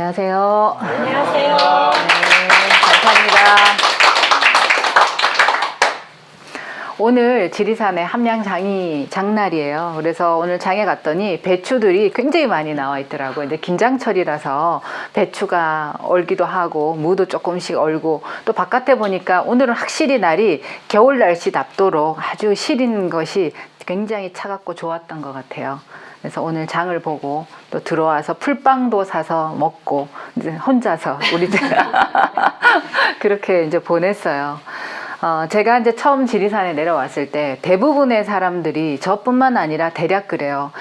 안녕하세요. 안녕하세요. 네, 감사합니다. 오늘 지리산에 함양장이 장날이에요. 그래서 오늘 장에 갔더니 배추들이 굉장히 많이 나와 있더라고요. 이제 긴장철이라서 배추가 얼기도 하고 무도 조금씩 얼고, 또 바깥에 보니까 오늘은 확실히 날이 겨울 날씨답도록 아주 시린 것이 굉장히 차갑고 좋았던 것 같아요. 그래서 오늘 장을 보고 또 들어와서 풀빵도 사서 먹고 이제 혼자서 우리 그렇게 이제 보냈어요. 제가 이제 처음 지리산에 내려왔을 때 대부분의 사람들이 저뿐만 아니라 대략 그래요.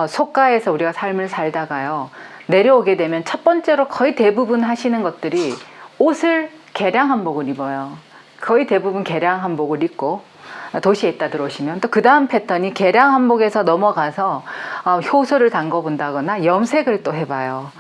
속가에서 우리가 삶을 살다가요, 내려오게 되면 첫 번째로 거의 대부분 하시는 것들이 옷을 개량 한복을 입어요. 거의 대부분 개량 한복을 입고 도시에 있다 들어오시면 또 그 다음 패턴이 개량 한복에서 넘어가서 효소를 담궈 본다거나 염색을 또 해봐요.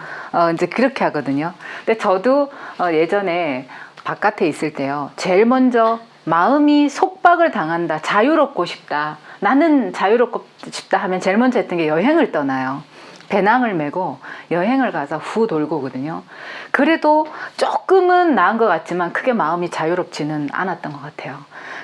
이제 그렇게 하거든요. 근데 저도 예전에 바깥에 있을 때요, 제일 먼저 마음이 속박을 당한다, 자유롭고 싶다, 나는 자유롭고 싶다 하면 제일 먼저 했던 게 여행을 떠나요. 배낭을 메고 여행을 가서 후 돌고 오거든요. 그래도 조금은 나은 것 같지만 크게 마음이 자유롭지는 않았던 것 같아요.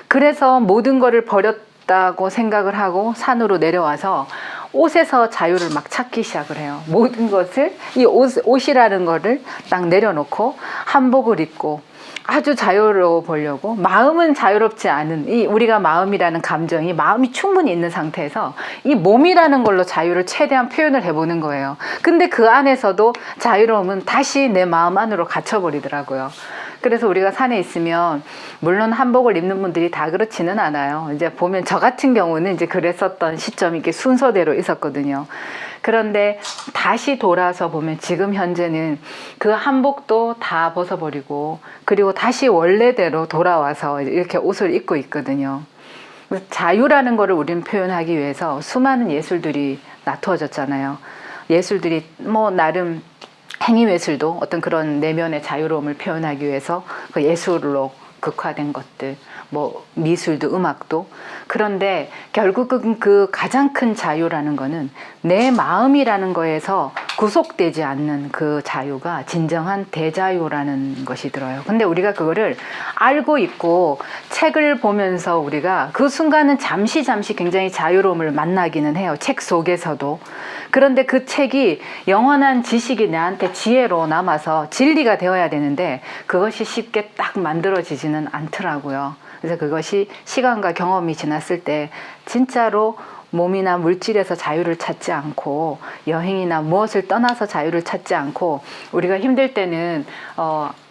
그래서 모든 거를 버렸다고 생각을 하고 산으로 내려와서 옷에서 자유를 막 찾기 시작을 해요. 모든 것을, 이 옷이라는 거를 딱 내려놓고 한복을 입고 아주 자유로워 보려고, 마음은 자유롭지 않은 이 우리가 마음이라는 감정이, 마음이 충분히 있는 상태에서 이 몸이라는 걸로 자유를 최대한 표현을 해보는 거예요. 근데 그 안에서도 자유로움은 다시 내 마음 안으로 갇혀버리더라고요. 그래서 우리가 산에 있으면 물론 한복을 입는 분들이 다 그렇지는 않아요. 이제 보면 저 같은 경우는 이제 그랬었던 시점이 이렇게 순서대로 있었거든요. 그런데 다시 돌아서 보면 지금 현재는 그 한복도 다 벗어버리고, 그리고 다시 원래대로 돌아와서 이렇게 옷을 입고 있거든요. 자유라는 거를 우리는 표현하기 위해서 수많은 예술들이 나투어졌잖아요. 예술들이 뭐 나름 행위예술도 어떤 그런 내면의 자유로움을 표현하기 위해서 그 예술로 극화된 것들, 뭐 미술도 음악도. 그런데 결국은 그 가장 큰 자유라는 거는 내 마음이라는 거에서 구속되지 않는 그 자유가 진정한 대자유라는 것이 들어요. 근데 우리가 그거를 알고 있고 책을 보면서 우리가 그 순간은 잠시 굉장히 자유로움을 만나기는 해요. 책 속에서도. 그런데 그 책이 영원한 지식이 나한테 지혜로 남아서 진리가 되어야 되는데 그것이 쉽게 딱 만들어지지는 않더라고요. 그래서 그것이 시간과 경험이 지났을 때 진짜로 몸이나 물질에서 자유를 찾지 않고, 여행이나 무엇을 떠나서 자유를 찾지 않고, 우리가 힘들 때는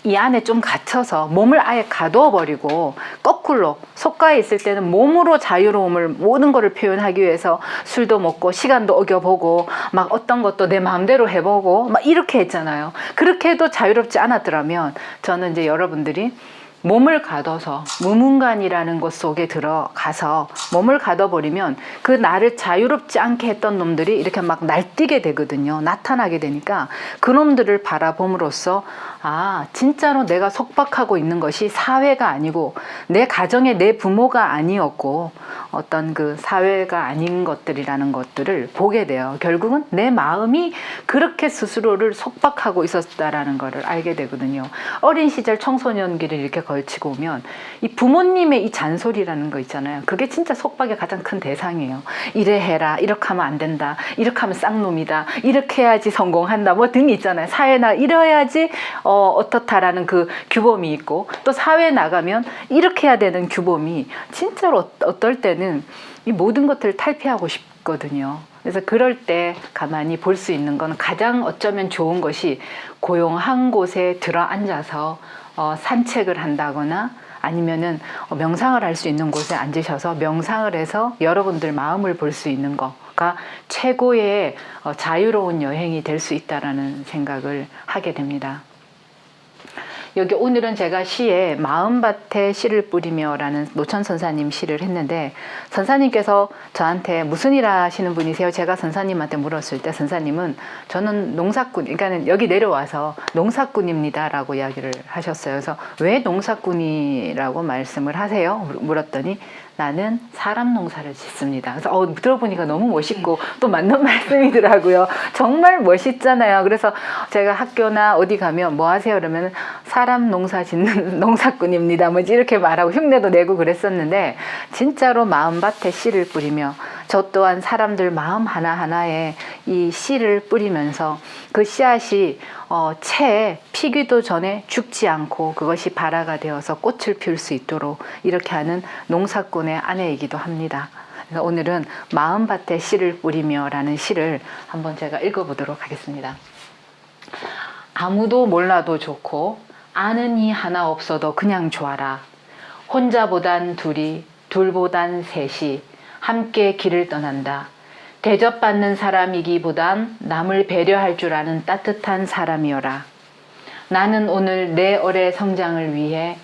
이 안에 좀 갇혀서 몸을 아예 가두어 버리고, 거꾸로 속가에 있을 때는 몸으로 자유로움을 모든 것을 표현하기 위해서 술도 먹고 시간도 어겨보고 막 어떤 것도 내 마음대로 해보고 막 이렇게 했잖아요. 그렇게 해도 자유롭지 않았더라면 저는 이제 여러분들이 몸을 가둬서 무문관이라는 곳 속에 들어가서 몸을 가둬버리면 그 나를 자유롭지 않게 했던 놈들이 이렇게 막 날뛰게 되거든요. 나타나게 되니까 그 놈들을 바라봄으로써, 아, 진짜로 내가 속박하고 있는 것이 사회가 아니고 내 가정의 내 부모가 아니었고 어떤 그 사회가 아닌 것들이라는 것들을 보게 돼요. 결국은 내 마음이 그렇게 스스로를 속박하고 있었다라는 것을 알게 되거든요. 어린 시절 청소년기를 이렇게 걸치고 오면 이 부모님의 이 잔소리라는 거 있잖아요. 그게 진짜 속박의 가장 큰 대상이에요. 이래 해라, 이렇게 하면 안 된다, 이렇게 하면 쌍놈이다, 이렇게 해야지 성공한다, 뭐 등이 있잖아요. 사회나 이래야지 어떻다라는 그 규범이 있고, 또 사회에 나가면 이렇게 해야 되는 규범이 진짜로 어떨 때는 이 모든 것들을 탈피하고 싶거든요. 그래서 그럴 때 가만히 볼 수 있는 건, 가장 어쩌면 좋은 것이 고요한 곳에 들어 앉아서 산책을 한다거나 아니면은 명상을 할 수 있는 곳에 앉으셔서 명상을 해서 여러분들 마음을 볼 수 있는 거가 최고의 자유로운 여행이 될 수 있다라는 생각을 하게 됩니다. 여기 오늘은 제가 시에 마음밭에 씨를 뿌리며라는 노천 선사님 시를 했는데, 선사님께서 저한테 무슨 일 하시는 분이세요? 제가 선사님한테 물었을 때 선사님은 저는 농사꾼, 그러니까 여기 내려와서 농사꾼입니다라고 이야기를 하셨어요. 그래서 왜 농사꾼이라고 말씀을 하세요? 물었더니 나는 사람 농사를 짓습니다. 그래서 들어보니까 너무 멋있고 또 맞는 말씀이더라고요. 정말 멋있잖아요. 그래서 제가 학교나 어디 가면 뭐 하세요? 그러면 사람 농사 짓는 농사꾼입니다. 뭐지 이렇게 말하고 흉내도 내고 그랬었는데, 진짜로 마음밭에 씨를 뿌리며 저 또한 사람들 마음 하나하나에 이 씨를 뿌리면서 그 씨앗이 채에 피기도 전에 죽지 않고 그것이 발화가 되어서 꽃을 피울 수 있도록 이렇게 하는 농사꾼의 아내이기도 합니다. 그래서 오늘은 마음밭에 씨를 뿌리며 라는 시를 한번 제가 읽어보도록 하겠습니다. 아무도 몰라도 좋고 아는 이 하나 없어도 그냥 좋아라. 혼자보단 둘이, 둘보단 셋이 함께 길을 떠난다. 대접받는 사람이기보단 남을 배려할 줄 아는 따뜻한 사람이여라. 나는 오늘 내 얼의 성장을 위해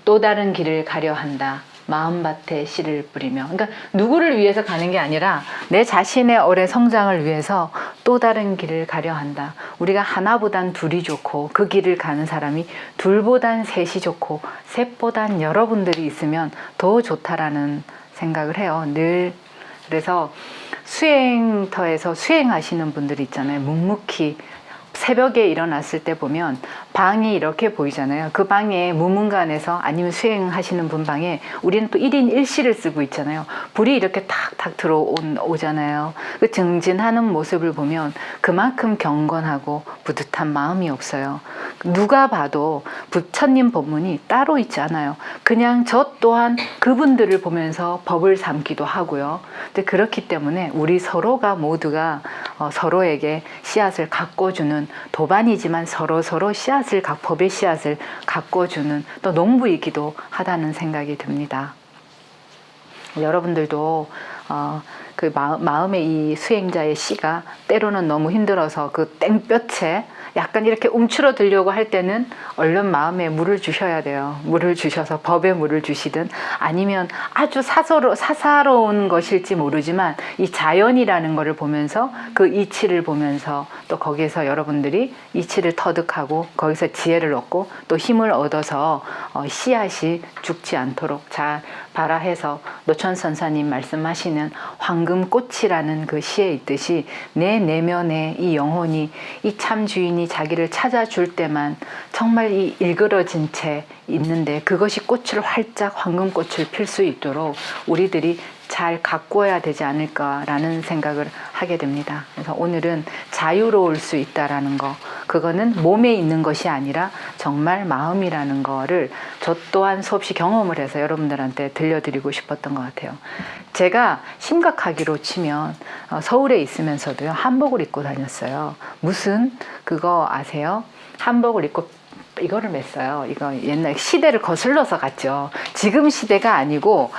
또 다른 길을 가려 한다. 마음밭에 씨를 뿌리며. 그러니까 누구를 위해서 가는 게 아니라 내 자신의 얼의 성장을 위해서 또 다른 길을 가려 한다. 우리가 하나보단 둘이 좋고 그 길을 가는 사람이 둘보단 셋이 좋고 셋보단 여러분들이 있으면 더 좋다라는 생각을 해요. 늘. 그래서 수행터에서 수행하시는 분들 있잖아요. 묵묵히 새벽에 일어났을 때 보면 방이 이렇게 보이잖아요. 그 방에 무문관에서 아니면 수행하시는 분 방에 우리는 또 1인 1실을 쓰고 있잖아요. 불이 이렇게 탁탁 들어오잖아요. 그 증진하는 모습을 보면 그만큼 경건하고 뿌듯한 마음이 없어요. 누가 봐도 부처님 법문이 따로 있지 않아요. 그냥 저 또한 그분들을 보면서 법을 삼기도 하고요. 근데 그렇기 때문에 우리 서로가 모두가 서로에게 씨앗을 가꿔주는, 도반이지만 서로 씨앗을, 법의 씨앗을 가꿔주는 또 농부이기도 하다는 생각이 듭니다. 여러분들도 그 마음의 이 수행자의 씨가 때로는 너무 힘들어서 그 땡볕에 약간 이렇게 움츠러들려고 할 때는 얼른 마음에 물을 주셔야 돼요. 물을 주셔서 법에 물을 주시든 아니면 아주 사사로운 것일지 모르지만 이 자연이라는 것을 보면서 그 이치를 보면서 또 거기에서 여러분들이 이치를 터득하고 거기서 지혜를 얻고 또 힘을 얻어서 씨앗이 죽지 않도록 잘 발화해서 노천 선사님 말씀하시는 황금꽃이라는 그 시에 있듯이 내 내면에 이 영혼이 이 참 주인이 자기를 찾아줄 때만 정말 이 일그러진 채 있는데 그것이 꽃을 활짝 황금꽃을 필 수 있도록 우리들이 잘 가꾸어야 되지 않을까라는 생각을 하게 됩니다. 그래서 오늘은 자유로울 수 있다라는 거, 그거는 몸에 있는 것이 아니라 정말 마음이라는 거를 저 또한 수없이 경험을 해서 여러분들한테 들려드리고 싶었던 것 같아요. 제가 심각하기로 치면 서울에 있으면서도요, 한복을 입고 다녔어요. 무슨 그거 아세요? 한복을 입고 이거를 맸어요. 이거 옛날 시대를 거슬러서 갔죠. 지금 시대가 아니고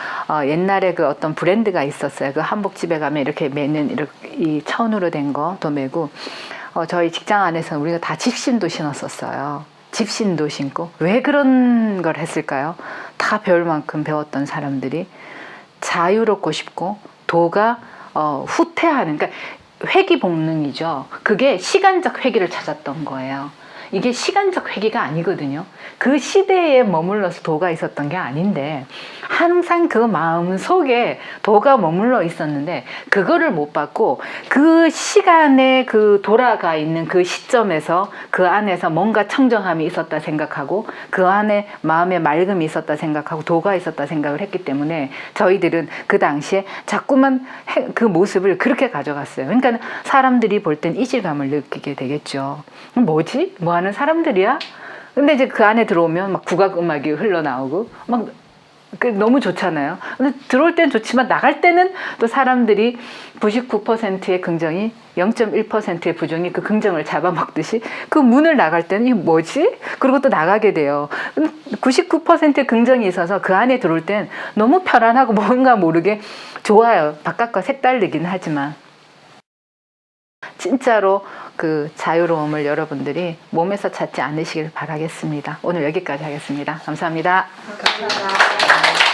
옛날에 그 어떤 브랜드가 있었어요. 그 한복집에 가면 이렇게 매는 이렇게 이 천으로 된 거도 매고 저희 직장 안에서는 우리가 다 집신도 신었었어요. 집신도 신고. 왜 그런 걸 했을까요? 다 배울 만큼 배웠던 사람들이 자유롭고 싶고 도가 후퇴하는, 그러니까 회귀복능이죠. 그게 시간적 회귀를 찾았던 거예요. 이게 시간적 회귀가 아니거든요. 그 시대에 머물러서 도가 있었던 게 아닌데 항상 그 마음 속에 도가 머물러 있었는데 그거를 못 받고 그 시간에 그 돌아가 있는 그 시점에서 그 안에서 뭔가 청정함이 있었다 생각하고 그 안에 마음의 맑음이 있었다 생각하고 도가 있었다 생각을 했기 때문에 저희들은 그 당시에 자꾸만 그 모습을 그렇게 가져갔어요. 그러니까 사람들이 볼 땐 이질감을 느끼게 되겠죠. 뭐지? 뭐 하는 사람들이야? 근데 이제 그 안에 들어오면 막 국악 음악이 흘러나오고 막 너무 좋잖아요. 근데 들어올 땐 좋지만 나갈 때는 또 사람들이 99%의 긍정이 0.1%의 부정이 그 긍정을 잡아먹듯이 그 문을 나갈 때는 이게 뭐지? 그리고 또 나가게 돼요. 99%의 긍정이 있어서 그 안에 들어올 땐 너무 편안하고 뭔가 모르게 좋아요. 바깥과 색다르긴 하지만 진짜로 그 자유로움을 여러분들이 몸에서 찾지 않으시길 바라겠습니다. 오늘 여기까지 하겠습니다. 감사합니다. 감사합니다.